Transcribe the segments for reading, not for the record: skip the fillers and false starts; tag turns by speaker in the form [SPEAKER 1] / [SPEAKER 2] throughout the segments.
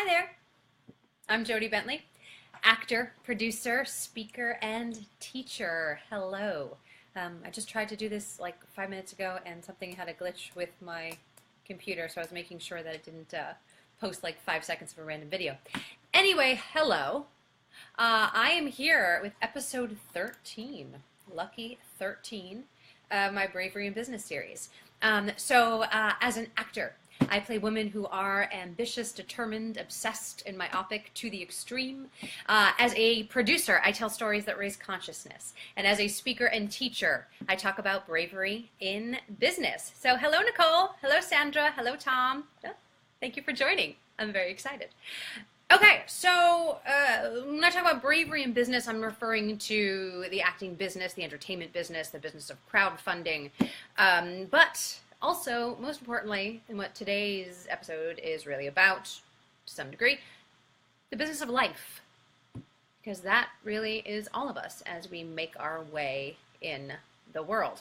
[SPEAKER 1] there, I'm Jody Bentley, actor, producer, speaker, and teacher. Hello. I just tried to do this like 5 minutes ago and something had a glitch with my computer, so I was making sure that it didn't post like 5 seconds of a random video. Anyway, hello. I am here with episode 13, lucky 13, my Bravery in Business series. As an actor, I play women who are ambitious, determined, obsessed, and myopic to the extreme. As a producer, I tell stories that raise consciousness. And as a speaker and teacher, I talk about bravery in business. So hello, Nicole. Hello, Sandra. Hello, Tom. Thank you for joining. I'm very excited. Okay, so when I talk about bravery in business, I'm referring to the acting business, the entertainment business, the business of crowdfunding, but also, most importantly, in what today's episode is really about, to some degree, the business of life, because that really is all of us as we make our way in the world.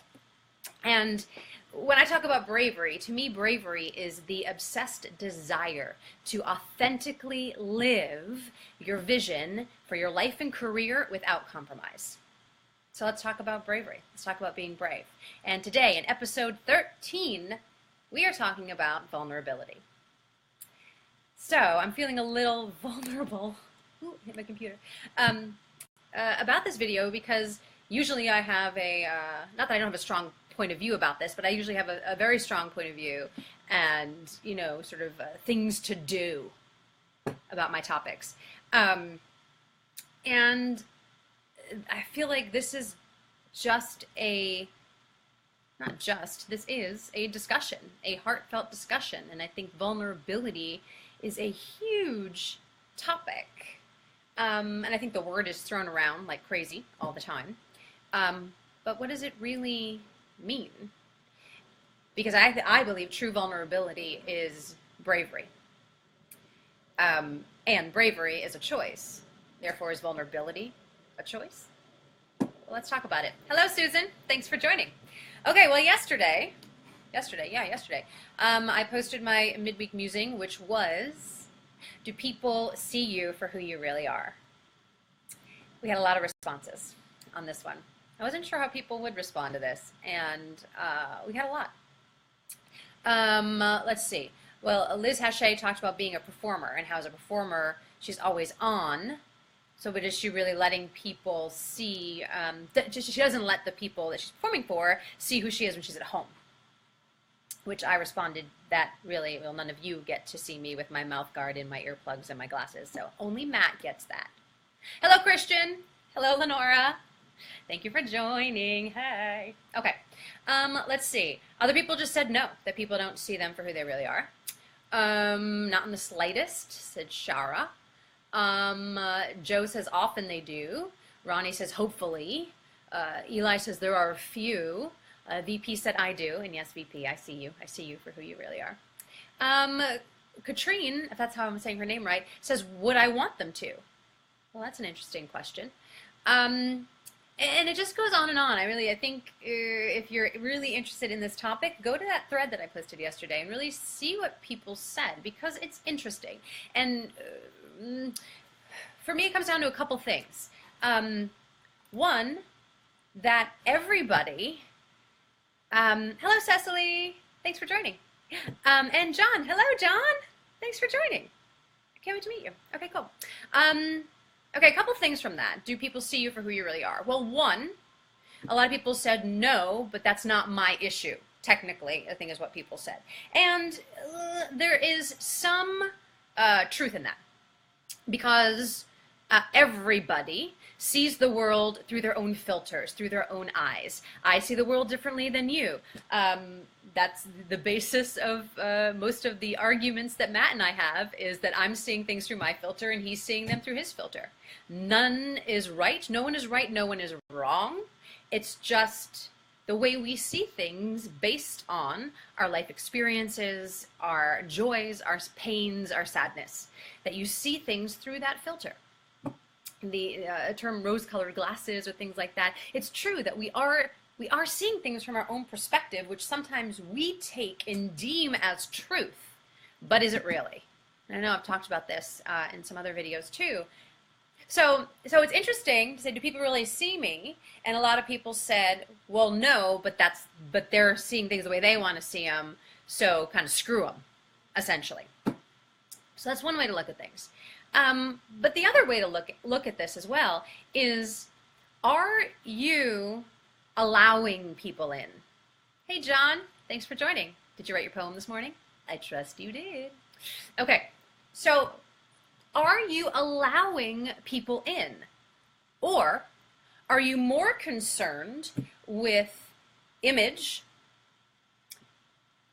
[SPEAKER 1] And when I talk about bravery, to me, bravery is the obsessed desire to authentically live your vision for your life and career without compromise. So let's talk about bravery. Let's talk about being brave. And today, in episode 13, we are talking about vulnerability. So I'm feeling a little vulnerable. Ooh, hit my computer. About this video because usually I have not that I don't have a strong point of view about this, but I usually have a very strong point of view and, sort of things to do about my topics. And I feel like this is this is a discussion, a heartfelt discussion. And I think vulnerability is a huge topic. And I think the word is thrown around like crazy all the time. But what does it really mean? Because I believe true vulnerability is bravery. And bravery is a choice. Therefore, is vulnerability a choice? Well, let's talk about it. Hello, Susan. Thanks for joining. Okay, well, yesterday, I posted my midweek musing, which was, do people see you for who you really are? We had a lot of responses on this one. I wasn't sure how people would respond to this, and we had a lot. Let's see. Well, Liz Hachey talked about being a performer and how as a performer, she's always on. So, but is she really letting people see, she doesn't let the people that she's performing for see who she is when she's at home. Which I responded that really, well, none of you get to see me with my mouth guard and my earplugs and my glasses. So only Matt gets that. Hello, Christian. Hello, Lenora. Thank you for joining. Hey. Okay. Let's see. Other people just said no, that people don't see them for who they really are. Not in the slightest, said Shara. Joe says often they do. Ronnie says hopefully. Eli says there are a few. VP said I do. And yes, VP, I see you. I see you for who you really are. Katrine, if that's how I'm saying her name right, says, would I want them to? Well, that's an interesting question. And it just goes on and on. I think if you're really interested in this topic, go to that thread that I posted yesterday and really see what people said, because it's interesting. And for me, it comes down to a couple things. One, that everybody, hello, Cecily, thanks for joining. And John, hello, John, thanks for joining. I can't wait to meet you. Okay, cool. Okay, a couple things from that. Do people see you for who you really are? Well, one, a lot of people said no, but that's not my issue. Technically, I think is what people said. And there is some truth in that. Because everybody sees the world through their own filters, through their own eyes. I see the world differently than you. That's the basis of most of the arguments that Matt and I have, is that I'm seeing things through my filter and he's seeing them through his filter. None is right, no one is right, no one is wrong. It's just the way we see things based on our life experiences, our joys, our pains, our sadness. That you see things through that filter. The term rose-colored glasses or things like that. It's true that we are seeing things from our own perspective, which sometimes we take and deem as truth. But is it really? I know I've talked about this in some other videos too. So it's interesting to say, do people really see me? And a lot of people said, well, no, but they're seeing things the way they want to see them, so kind of screw them, essentially. So that's one way to look at things. But the other way to look at this as well is, are you allowing people in? Hey, John, thanks for joining. Did you write your poem this morning? I trust you did. Okay, so are you allowing people in? Or are you more concerned with image,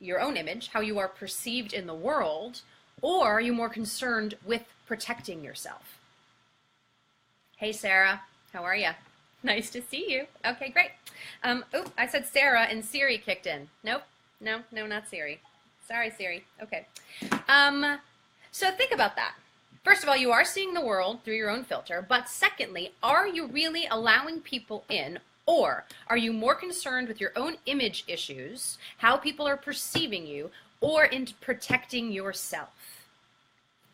[SPEAKER 1] your own image, how you are perceived in the world, or are you more concerned with protecting yourself? Hey, Sarah, how are you? Nice to see you. Okay, great. Oh, I said Sarah and Siri kicked in. Nope, no, not Siri. Sorry, Siri. Okay. So think about that. First of all, you are seeing the world through your own filter, but secondly, are you really allowing people in, or are you more concerned with your own image issues, how people are perceiving you, or in protecting yourself?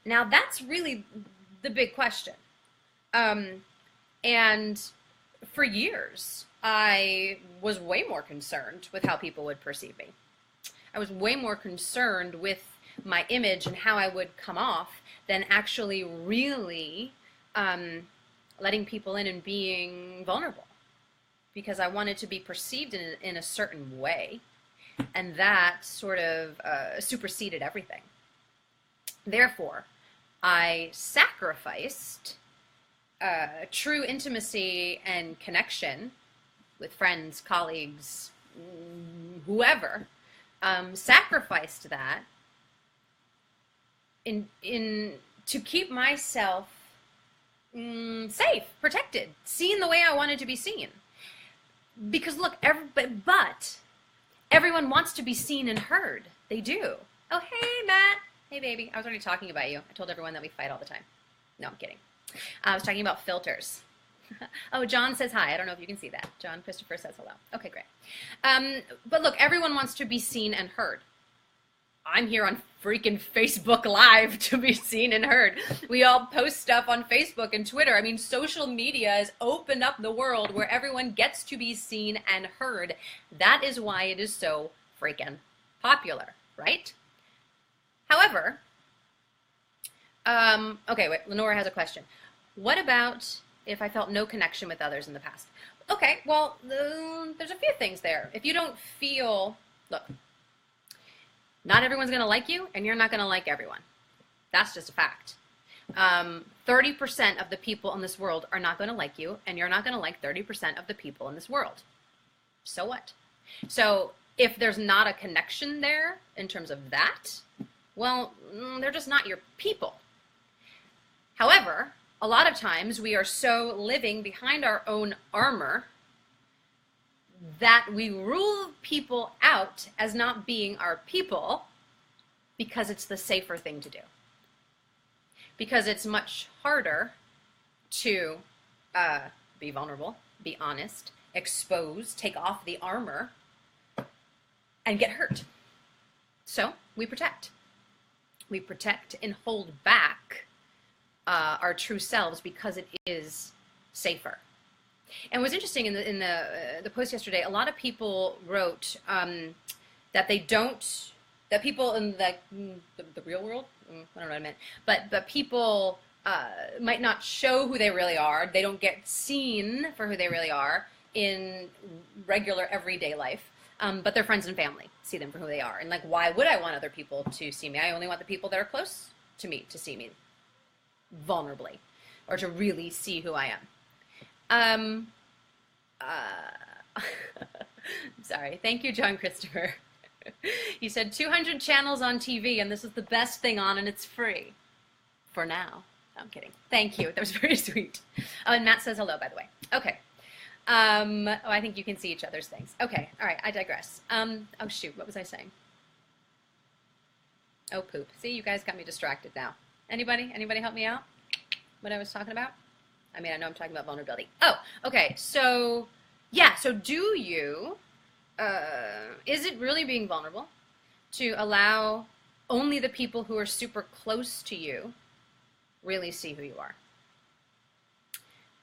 [SPEAKER 1] Now, that's really the big question. And for years, I was way more concerned with how people would perceive me. I was way more concerned with my image and how I would come off than actually really letting people in and being vulnerable, because I wanted to be perceived in a certain way, and that sort of superseded everything. Therefore, I sacrificed true intimacy and connection with friends, colleagues, whoever, sacrificed that to keep myself safe, protected, seen the way I wanted to be seen. Because look, but everyone wants to be seen and heard. They do. Oh, hey, Matt. Hey, baby. I was already talking about you. I told everyone that we fight all the time. No, I'm kidding. I was talking about filters. Oh, John says hi. I don't know if you can see that. John Christopher says hello. Okay, great. But look, everyone wants to be seen and heard. I'm here on freaking Facebook Live to be seen and heard. We all post stuff on Facebook and Twitter. I mean, social media has opened up the world where everyone gets to be seen and heard. That is why it is so freaking popular, right? However, okay, wait, Lenora has a question. What about if I felt no connection with others in the past? Okay, well, there's a few things there. If you don't feel, look, not everyone's going to like you, and you're not going to like everyone. That's just a fact. 30% of the people in this world are not going to like you, and you're not going to like 30% of the people in this world. So what? So if there's not a connection there in terms of that, well, they're just not your people. However, a lot of times we are so living behind our own armor that we rule people out as not being our people because it's the safer thing to do. Because it's much harder to be vulnerable, be honest, expose, take off the armor, and get hurt. So we protect. We protect and hold back our true selves because it is safer. And what's interesting in the post yesterday, a lot of people wrote that they don't, that people in the real world, I don't know what I meant, but people might not show who they really are. They don't get seen for who they really are in regular everyday life. But their friends and family see them for who they are. And like, why would I want other people to see me? I only want the people that are close to me to see me vulnerably, or to really see who I am. Sorry. Thank you, John Christopher. You said 200 channels on TV, and this is the best thing on, and it's free. For now. I'm kidding. Thank you. That was very sweet. Oh, and Matt says hello, by the way. Okay. Oh, I think you can see each other's things. Okay. All right. I digress. Oh, shoot. What was I saying? Oh, poop. See, you guys got me distracted now. Anybody? Anybody help me out? What I was talking about? I mean, I know I'm talking about vulnerability. Oh, okay. So, yeah. So do you, is it really being vulnerable to allow only the people who are super close to you really see who you are?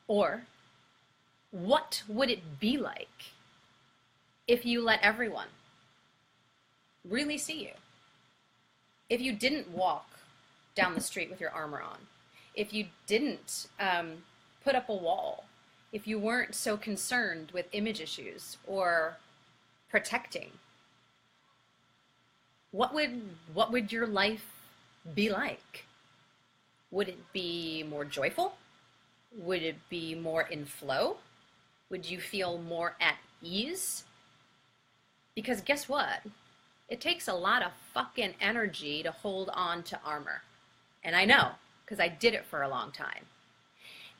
[SPEAKER 1] Or what would it be like if you let everyone really see you? If you didn't walk down the street with your armor on, if you didn't put up a wall, if you weren't so concerned with image issues or protecting, what would your life be like? Would it be more joyful? Would it be more in flow? Would you feel more at ease? Because guess what? It takes a lot of fucking energy to hold on to armor. And I know, because I did it for a long time.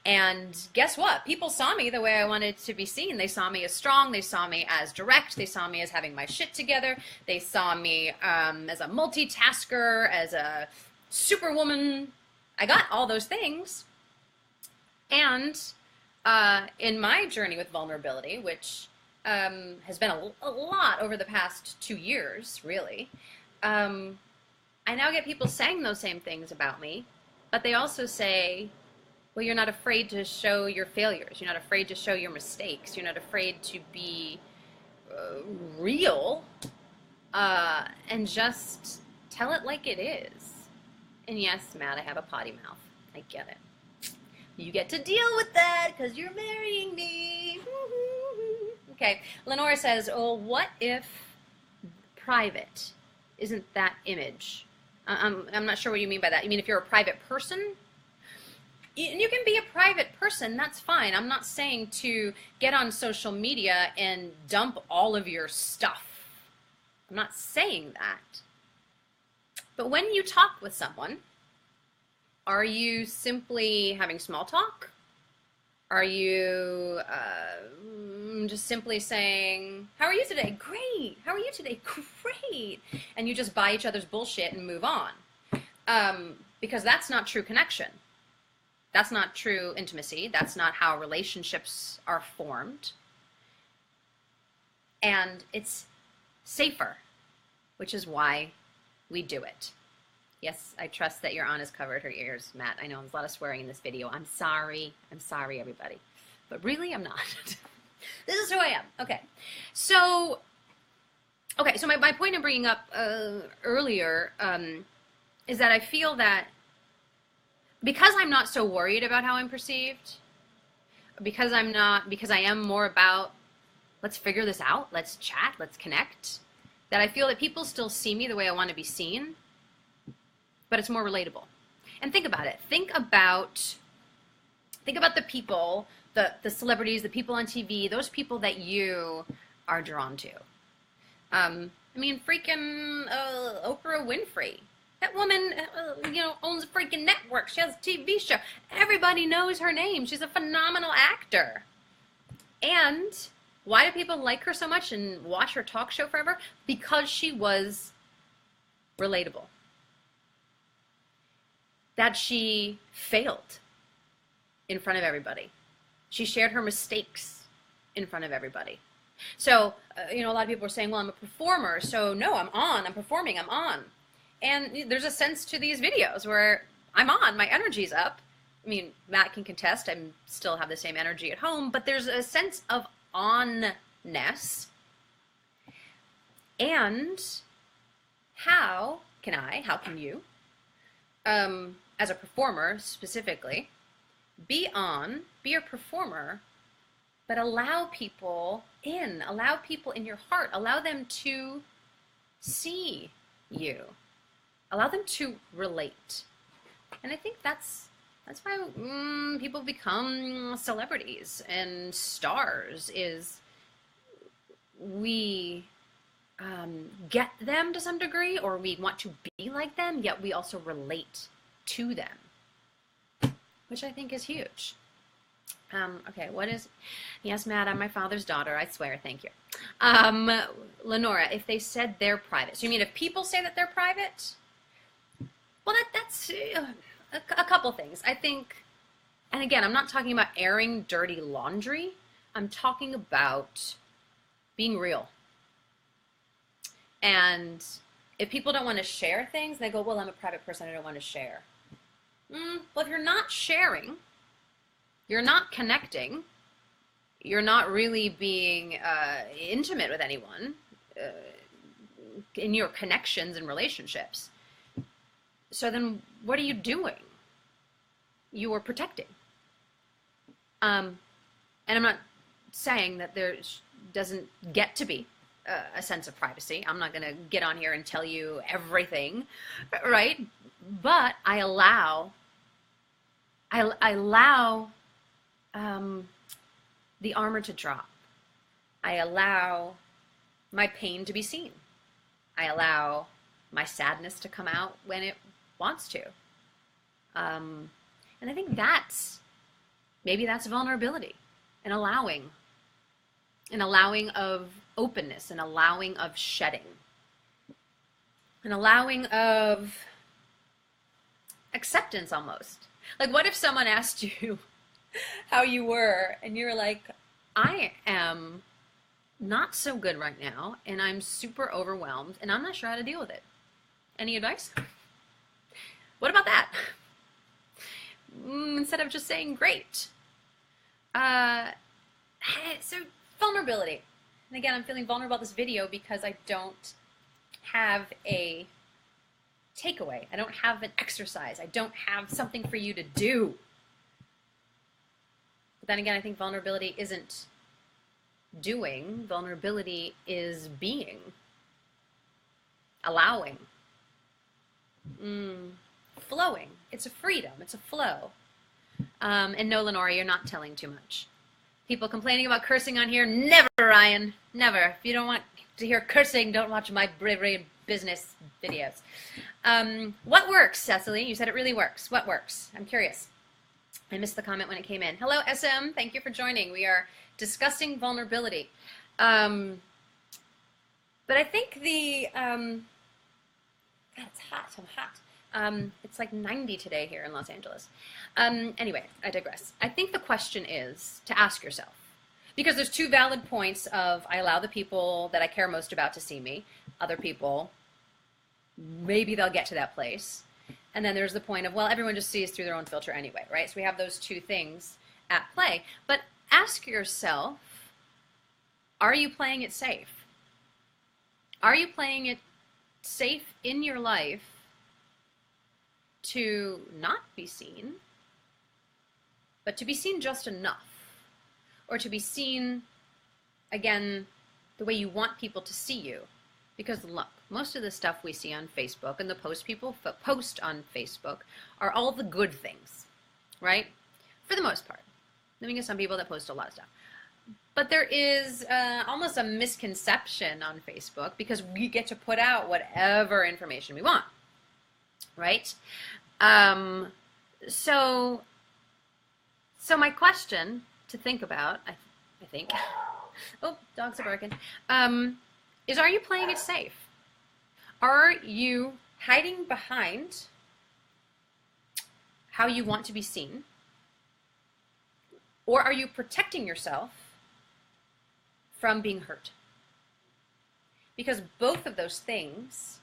[SPEAKER 1] And guess what? People saw me the way I wanted to be seen. They saw me as strong. They saw me as direct. They saw me as having my shit together. They saw me as a multitasker, as a superwoman. I got all those things. And in my journey with vulnerability, which has been a lot over the past 2 years, really, I now get people saying those same things about me, but they also say, well, you're not afraid to show your failures. You're not afraid to show your mistakes. You're not afraid to be real and just tell it like it is. And yes, Matt, I have a potty mouth. I get it. You get to deal with that because you're marrying me. Okay, Lenora says, oh, what if private isn't that image? I'm not sure what you mean by that. You mean if you're a private person? You can be a private person, that's fine. I'm not saying to get on social media and dump all of your stuff. I'm not saying that. But when you talk with someone, are you simply having small talk? Are you just simply saying, how are you today? Great. How are you today? Great. And you just buy each other's bullshit and move on. Because that's not true connection. That's not true intimacy. That's not how relationships are formed. And it's safer, which is why we do it. Yes, I trust that your aunt has covered her ears, Matt. I know there's a lot of swearing in this video. I'm sorry. I'm sorry, everybody. But really, I'm not. This is who I am. Okay. So my point in bringing up earlier is that I feel that because I'm not so worried about how I'm perceived, because I am more about, let's figure this out, let's chat, let's connect, that I feel that people still see me the way I want to be seen, but it's more relatable. And think about it. Think about the people, the celebrities, the people on TV, those people that you are drawn to. I mean, freaking Oprah Winfrey. That woman, owns a freaking network. She has a TV show. Everybody knows her name. She's a phenomenal actor. And why do people like her so much and watch her talk show forever? Because she was relatable. That she failed in front of everybody. She shared her mistakes in front of everybody. So, a lot of people are saying, well, I'm a performer, so no, I'm performing, I'm on. And there's a sense to these videos where I'm on, my energy's up. I mean, Matt can contest, I still have the same energy at home, but there's a sense of onness. And how can you, as a performer specifically, be a performer, but allow people in your heart, allow them to see you, allow them to relate. And I think that's why people become celebrities and stars, is we get them to some degree, or we want to be like them, yet we also relate to them, which I think is huge. Okay, yes, Matt, I'm my father's daughter, I swear, thank you. Lenora, if they said they're private, so you mean if people say that they're private? Well, that's a couple things. I think, and again, I'm not talking about airing dirty laundry. I'm talking about being real. And If people don't want to share things, they go, well, I'm a private person, I don't want to share. Well, if you're not sharing, you're not connecting, you're not really being intimate with anyone in your connections and relationships. So then what are you doing? You are protecting. And I'm not saying that there doesn't get to be a sense of privacy. I'm not going to get on here and tell you everything, right? But I allow the armor to drop. I allow my pain to be seen. I allow my sadness to come out when it wants to. And I think maybe that's vulnerability, an allowing of openness, an allowing of shedding, an allowing of acceptance almost. Like, what if someone asked you how you were and you were like, I am not so good right now and I'm super overwhelmed and I'm not sure how to deal with it. Any advice? What about that? Instead of just saying great. So vulnerability. And again, I'm feeling vulnerable about this video because I don't have a takeaway. I don't have an exercise. I don't have something for you to do. But then again, I think vulnerability isn't doing. Vulnerability is being. Allowing. Flowing. It's a freedom. It's a flow. And no, Lenora, you're not telling too much. People complaining about cursing on here? Never, Ryan. Never. If you don't want to hear cursing, don't watch my Bravery business videos. What works, Cecily? You said it really works. What works? I'm curious. I missed the comment when it came in. Hello, SM. Thank you for joining. We are discussing vulnerability. But I think God, it's hot. I'm hot. It's like 90 today here in Los Angeles. Anyway, I digress. I think the question is to ask yourself, because there's two valid points of I allow the people that I care most about to see me. Other people, maybe they'll get to that place. And then there's the point of, well, everyone just sees through their own filter anyway, right? So we have those two things at play. But ask yourself, are you playing it safe? Are you playing it safe in your life to not be seen, but to be seen just enough, or to be seen, again, the way you want people to see you? Because look, most of the stuff we see on Facebook and the posts people post on Facebook are all the good things, right? For the most part. Then we get some people that post a lot of stuff. But there is almost a misconception on Facebook because we get to put out whatever information we want, right? So my question to think about, I think, oh, dogs are barking, is, are you playing it safe? Are you hiding behind how you want to be seen? Or are you protecting yourself from being hurt? Because both of those things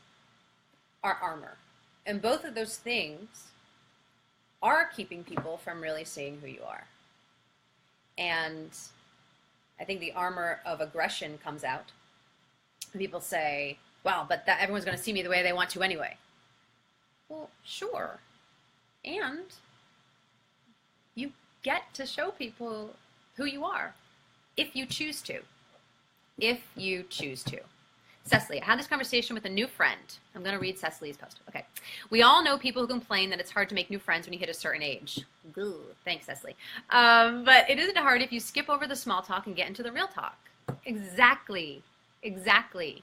[SPEAKER 1] are armor. And both of those things are keeping people from really seeing who you are. And I think the armor of aggression comes out. People say, well, but everyone's going to see me the way they want to anyway. Well, sure. And you get to show people who you are if you choose to. If you choose to. Cecily, I had this conversation with a new friend. I'm going to read Cecily's post. Okay. We all know people who complain that it's hard to make new friends when you hit a certain age. Ooh, thanks, Cecily. But it isn't hard if you skip over the small talk and get into the real talk. Exactly. Exactly.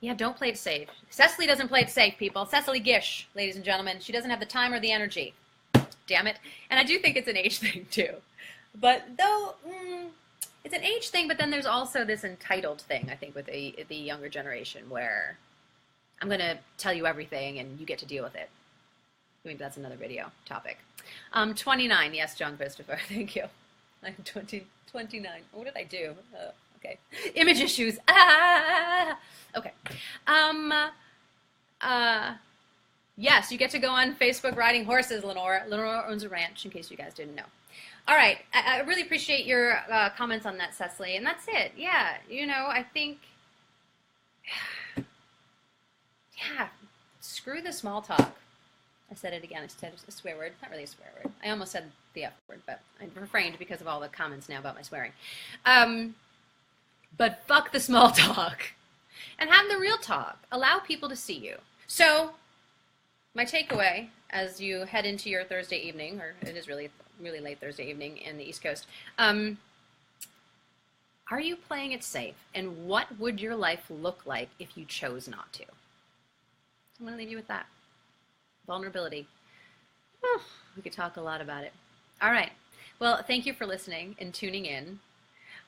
[SPEAKER 1] Yeah, don't play it safe. Cecily doesn't play it safe, people. Cecily Gish, ladies and gentlemen. She doesn't have the time or the energy. Damn it. And I do think it's an age thing, too. But though... it's an age thing, but then there's also this entitled thing, I think, with the younger generation, where I'm going to tell you everything and you get to deal with it. Maybe that's another video topic. 29, yes, John Christopher, thank you. I'm 29. What did I do? Okay. Image issues. Ah! Okay. Yes, you get to go on Facebook riding horses, Lenore. Lenore owns a ranch, in case you guys didn't know. All right, I really appreciate your comments on that, Cecily, and that's it. Yeah, I think, yeah, screw the small talk. I said it again. I said a swear word. Not really a swear word. I almost said the F word, but I refrained because of all the comments now about my swearing. But fuck the small talk and have the real talk. Allow people to see you. So, my takeaway as you head into your Thursday evening, or it is really, really late Thursday evening in the East Coast, are you playing it safe? And what would your life look like if you chose not to? I'm going to leave you with that. Vulnerability. Oh, we could talk a lot about it. All right. Well, thank you for listening and tuning in.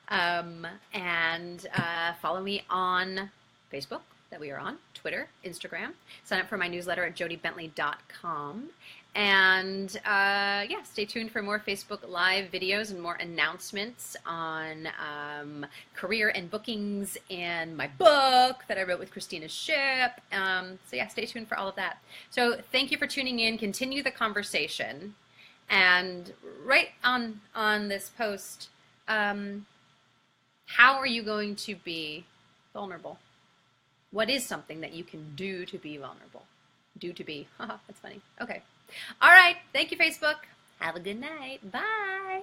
[SPEAKER 1] And follow me on Facebook, that we are on, Twitter, Instagram. Sign up for my newsletter at jodibentley.com. And yeah, stay tuned for more Facebook Live videos and more announcements on career and bookings and my book that I wrote with Christina Ship. So yeah, stay tuned for all of that. So thank you for tuning in. Continue the conversation. And right on this post, how are you going to be vulnerable? What is something that you can do to be vulnerable? Do to be. Haha, that's funny. Okay. All right. Thank you, Facebook. Have a good night. Bye.